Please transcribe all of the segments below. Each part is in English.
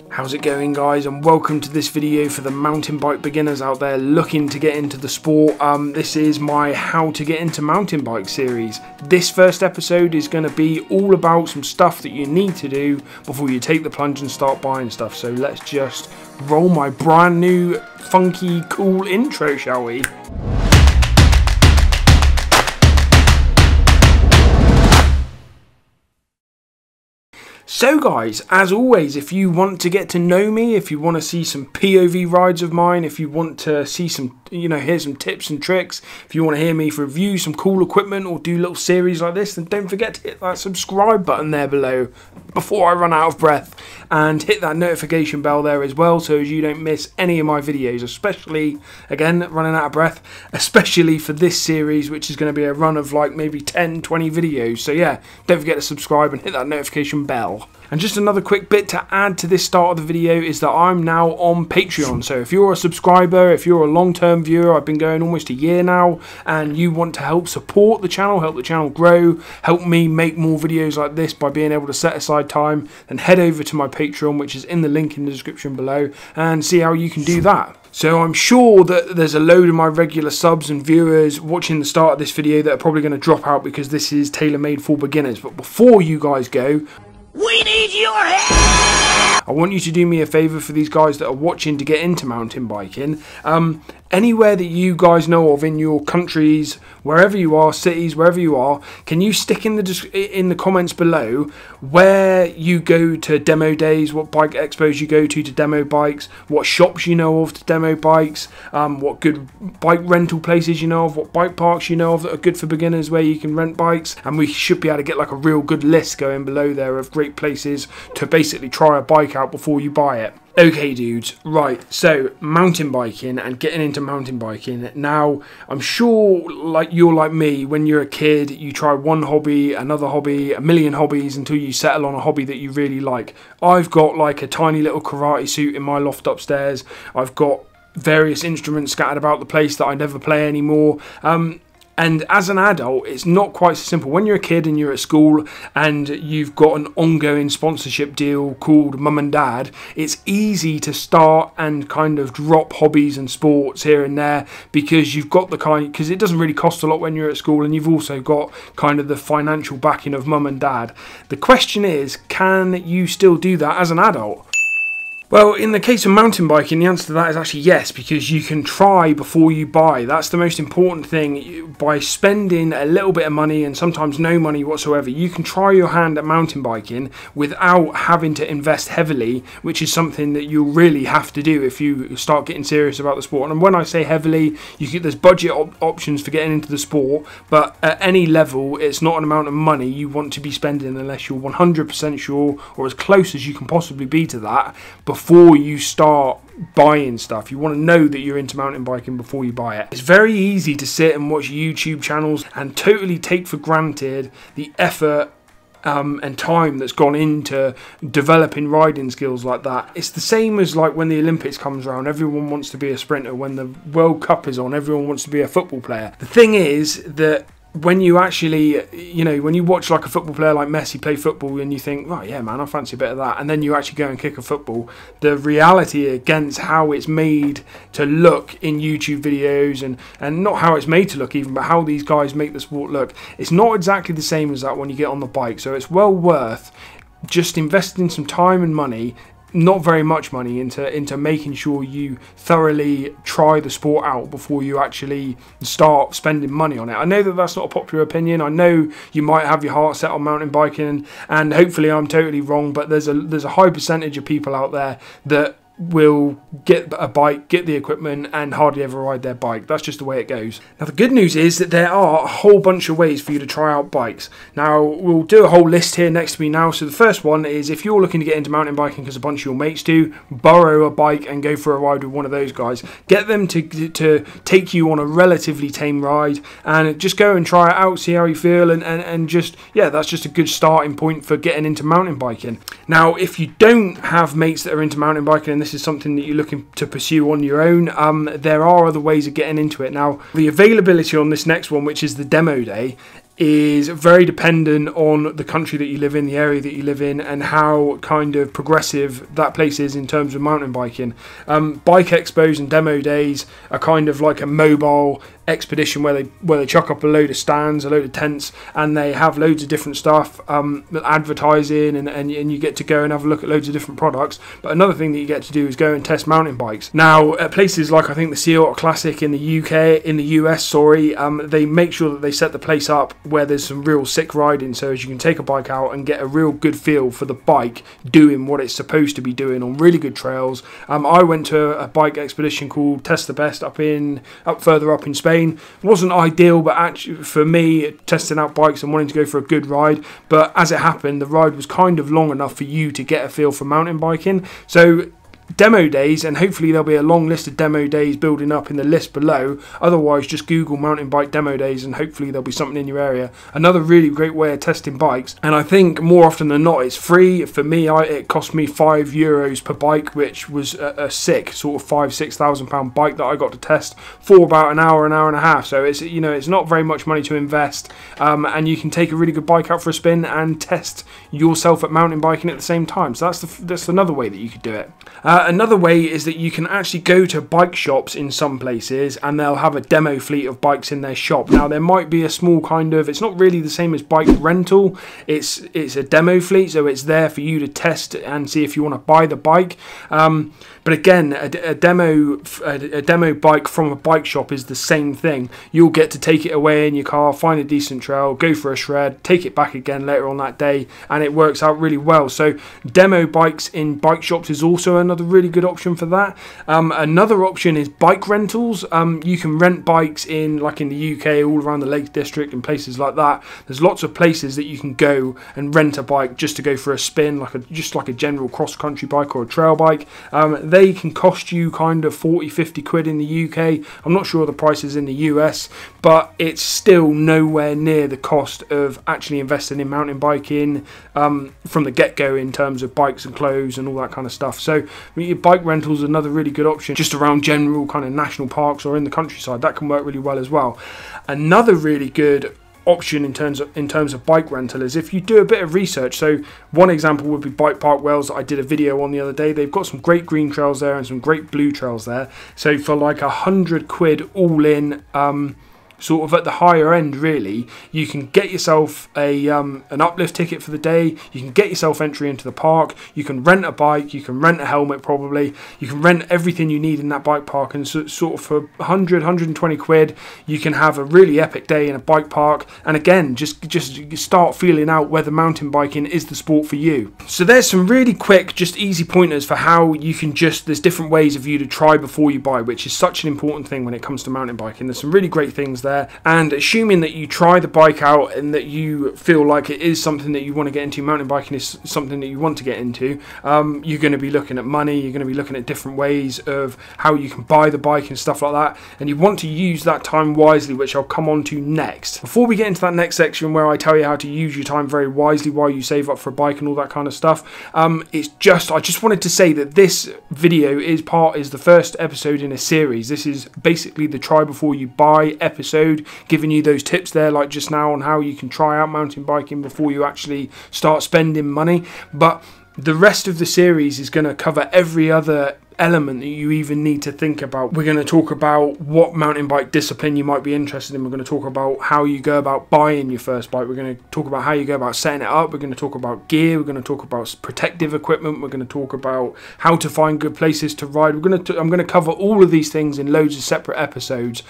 How's it going, guys, and welcome to this video for the mountain bike beginners out there looking to get into the sport. This is my how to get into mountain bike series. This first episode is going to be all about some stuff that you need to do before you take the plunge and start buying stuff. So let's just roll my brand new funky cool intro, shall we? So guys, as always, if you want to get to know me, if you want to see some POV rides of mine, if you want to see some, hear some tips and tricks, if you want to hear me review some cool equipment or do little series like this, then don't forget to hit that subscribe button there below before I run out of breath, and hit that notification bell there as well so as you don't miss any of my videos, especially, again, running out of breath, especially for this series, which is going to be a run of like maybe 10-20 videos. So yeah, don't forget to subscribe and hit that notification bell. And just another quick bit to add to this start of the video is that I'm now on Patreon. So if you're a subscriber, if you're a long-term viewer, I've been going almost a year now, and you want to help support the channel, help the channel grow, help me make more videos like this by being able to set aside time, then head over to my Patreon, which is in the link in the description below, and see how you can do that. So I'm sure that there's a load of my regular subs and viewers watching the start of this video that are probably going to drop out because this is tailor-made for beginners. But before you guys go, we need your help! I want you to do me a favour for these guys that are watching to get into mountain biking. Anywhere that you guys know of in your countries, wherever you are, cities, wherever you are, can you stick in the comments below where you go to demo days, what bike expos you go to demo bikes, what shops you know of to demo bikes, what good bike rental places you know of, what bike parks you know of that are good for beginners where you can rent bikes, and we should be able to get like a real good list going below there of great places to basically try a bike out before you buy it. Okay dudes, right, so mountain biking and getting into mountain biking. Now, I'm sure like you're like me, when you're a kid, you try one hobby, another hobby, a million hobbies until you settle on a hobby that you really like. I've got like a tiny little karate suit in my loft upstairs. I've got various instruments scattered about the place that I never play anymore. And as an adult, it's not quite so simple. When you're a kid and you're at school and you've got an ongoing sponsorship deal called mum and dad, it's easy to start and kind of drop hobbies and sports here and there because you've got because it doesn't really cost a lot when you're at school, and you've also got kind of the financial backing of mum and dad. The question is, can you still do that as an adult? Well, in the case of mountain biking, the answer to that is actually yes, because you can try before you buy. That's the most important thing. By spending a little bit of money and sometimes no money whatsoever, you can try your hand at mountain biking without having to invest heavily, which is something that you'll really have to do if you start getting serious about the sport. And when I say heavily, there's budget options for getting into the sport, but at any level, it's not an amount of money you want to be spending unless you're 100% sure, or as close as you can possibly be to that, before you start buying stuff. You want to know that you're into mountain biking before you buy it. It's very easy to sit and watch YouTube channels and totally take for granted the effort and time that's gone into developing riding skills like that. It's the same as like when the Olympics comes around, everyone wants to be a sprinter. When the World Cup is on, everyone wants to be a football player. The thing is that when you actually, when you watch like a football player like Messi play football and you think, oh yeah man, I fancy a bit of that, and then you actually go and kick a football, the reality against how it's made to look in YouTube videos, and not how it's made to look even, but how these guys make the sport look, it's not exactly the same as that when you get on the bike. So it's well worth just investing some time and money, not very much money, into making sure you thoroughly try the sport out before you actually start spending money on it. I know that that's not a popular opinion. I know you might have your heart set on mountain biking, and hopefully I'm totally wrong, but there's a high percentage of people out there that will get a bike, get the equipment, and hardly ever ride their bike. That's just the way it goes. Now the good news is that there are a whole bunch of ways for you to try out bikes. Now we'll do a whole list here next to me now. So the first one is, if you're looking to get into mountain biking because a bunch of your mates do, borrow a bike and go for a ride with one of those guys. Get them to take you on a relatively tame ride and just go and try it out, see how you feel, and just, yeah, that's just a good starting point for getting into mountain biking. Now if you don't have mates that are into mountain biking and this is something that you're looking to pursue on your own, there are other ways of getting into it. Now the availability on this next one, which is the demo day, is very dependent on the country that you live in, the area that you live in, and how kind of progressive that place is in terms of mountain biking. Bike expos and demo days are kind of like a mobile expedition where they chuck up a load of stands, a load of tents, and they have loads of different stuff, advertising, and you get to go and have a look at loads of different products. But another thing that you get to do is go and test mountain bikes. Now, at places like I think the Sea Otter Classic in the US, they make sure that they set the place up where there's some real sick riding, so as you can take a bike out and get a real good feel for the bike doing what it's supposed to be doing on really good trails. I went to a bike expedition called Test the Best up further up in Spain. It wasn't ideal, but actually for me, testing out bikes and wanting to go for a good ride, but as it happened, the ride was kind of long enough for you to get a feel for mountain biking. So demo days, and hopefully there'll be a long list of demo days building up in the list below. Otherwise, just Google mountain bike demo days and hopefully there'll be something in your area. Another really great way of testing bikes, and I think more often than not it's free. For me, it cost me €5 per bike, which was a sick sort of £6,000 bike that I got to test for about an hour and a half. So it's, you know, it's not very much money to invest, and you can take a really good bike out for a spin and test yourself at mountain biking at the same time. So that's another way that you could do it. Another way is that you can actually go to bike shops in some places and they'll have a demo fleet of bikes in their shop. Now there might be a small kind of, it's not really the same as bike rental, it's a demo fleet, so it's there for you to test and see if you want to buy the bike. But again, a demo bike from a bike shop is the same thing. You'll get to take it away in your car, find a decent trail, go for a shred, take it back again later on that day, and it works out really well. So demo bikes in bike shops is also another really good option for that. Another option is bike rentals. You can rent bikes in the UK, all around the Lake District and places like that. There's lots of places that you can go and rent a bike just to go for a spin, just like a general cross-country bike or a trail bike. They can cost you kind of 40-50 quid in the UK. I'm not sure the prices in the US, but it's still nowhere near the cost of actually investing in mountain biking from the get-go in terms of bikes and clothes and all that kind of stuff. So bike rentals is another really good option just around general kind of national parks or in the countryside. That can work really well as well. Another really good option in terms of bike rental is if you do a bit of research. So one example would be Bike Park Wales that I did a video on the other day. They've got some great green trails there and some great blue trails there. So for like 100 quid all in, sort of at the higher end really, you can get yourself an uplift ticket for the day, you can get yourself entry into the park, you can rent a bike, you can rent a helmet probably, you can rent everything you need in that bike park, and sort of for 120 quid you can have a really epic day in a bike park, and again just start feeling out whether mountain biking is the sport for you. So there's some really quick, just easy pointers for how you can there's different ways of you to try before you buy, which is such an important thing when it comes to mountain biking. There's some really great things there, and assuming that you try the bike out and that you feel like it is something that you want to get into, mountain biking is something that you want to get into, you're going to be looking at money, you're going to be looking at different ways of how you can buy the bike and stuff like that, and you want to use that time wisely, which I'll come on to next. Before we get into that next section where I tell you how to use your time very wisely while you save up for a bike and all that kind of stuff, I just wanted to say that this video is the first episode in a series. This is basically the try before you buy episode, giving you those tips there like just now on how you can try out mountain biking before you actually start spending money. But the rest of the series is going to cover every other element that you even need to think about. We're going to talk about what mountain bike discipline you might be interested in. We're going to talk about how you go about buying your first bike. We're going to talk about how you go about setting it up. We're going to talk about gear. We're going to talk about protective equipment. We're going to talk about how to find good places to ride. I'm going to cover all of these things in loads of separate episodes.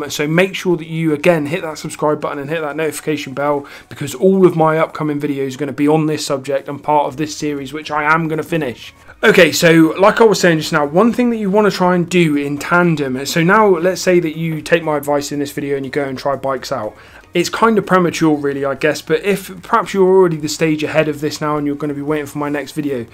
So make sure that you again hit that subscribe button and hit that notification bell, because all of my upcoming videos are going to be on this subject and part of this series, which I am going to finish. Okay, so like I was saying just now, one thing that you want to try and do in tandem, so now let's say that you take my advice in this video and you go and try bikes out. It's kind of premature really, I guess, but if perhaps you're already the stage ahead of this now and you're going to be waiting for my next video,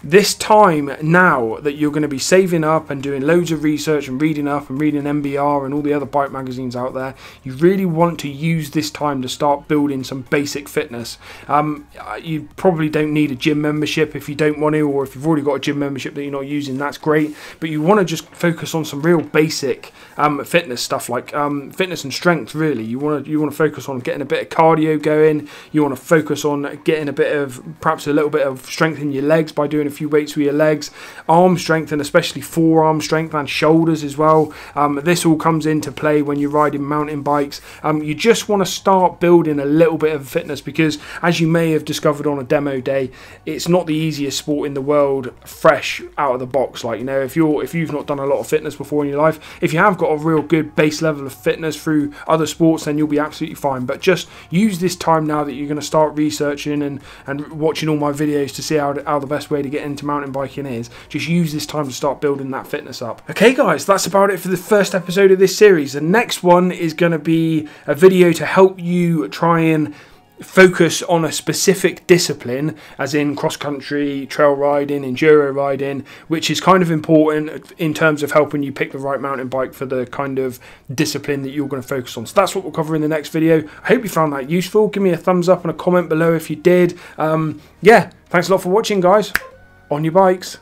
this time now that you're going to be saving up and doing loads of research and reading up and reading MBR and all the other bike magazines out there, you really want to use this time to start building some basic fitness. You probably don't need a gym membership if you don't want to, or if you've already got a gym membership that you're not using, that's great. But you want to just focus on some real basic fitness stuff, like fitness and strength. Really, you want to focus on getting a bit of cardio going. You want to focus on getting a bit of, perhaps a little bit of strength in your legs by doing a few weights with your legs, arm strength, and especially forearm strength and shoulders as well. This all comes into play when you're riding mountain bikes. You just want to start building a little bit of fitness, because as you may have discovered on a demo day, it's not the easiest sport in the world fresh out of the box. Like, you know, if you've not done a lot of fitness before in your life, if you have got a real good base level of fitness through other sports, then you'll be absolutely fine. But just use this time now that you're going to start researching and watching all my videos to see how the best way to get into mountain biking is. Just use this time to start building that fitness up. Okay guys, that's about it for the first episode of this series. The next one is going to be a video to help you try and focus on a specific discipline, as in cross-country, trail riding, enduro riding, which is kind of important in terms of helping you pick the right mountain bike for the kind of discipline that you're going to focus on. So that's what we'll cover in the next video. I hope you found that useful. Give me a thumbs up and a comment below if you did. Yeah, thanks a lot for watching, guys. On your bikes.